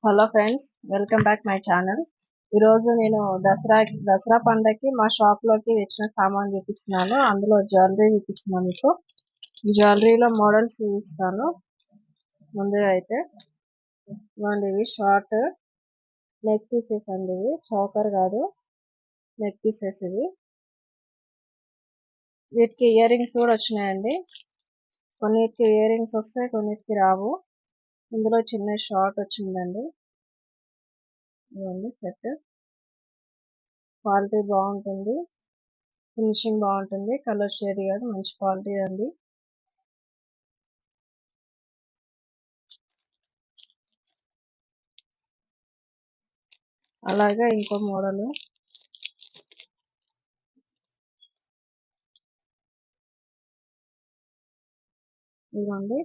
Hello friends, welcome back my channel. ఈరోజు నేను దసరా పండగకి మా షాప్లోకి వచ్చిన సామాన్ చూపిస్తున్నాను. అందులో జ్యువెలరీ చూపిస్తున్నాను. మీకు జ్యువెలరీలో మోడల్స్ చూపిస్తాను. ముందుగా అయితే ఇవ్వండి, ఇవి షార్ట్ నెక్ పీసెస్ అండి. ఇవి చౌకర్ కాదు, నెక్ పీసెస్. ఇవి వీటికి ఇయర్ రింగ్స్ కూడా వచ్చినాయండి. కొన్నిటికి ఇయర్ రింగ్స్ వస్తాయి, కొన్నిటికి రావు. ఇందులో చిన్న షార్ట్ వచ్చిందండి. ఇవ్వండి సెట్. క్వాలిటీ బాగుంటుంది, ఫినిషింగ్ బాగుంటుంది, కలర్ షేడ్ కూడా మంచి క్వాలిటీ అండి. అలాగే ఇంకో మోడల్ ఇదిగోండి,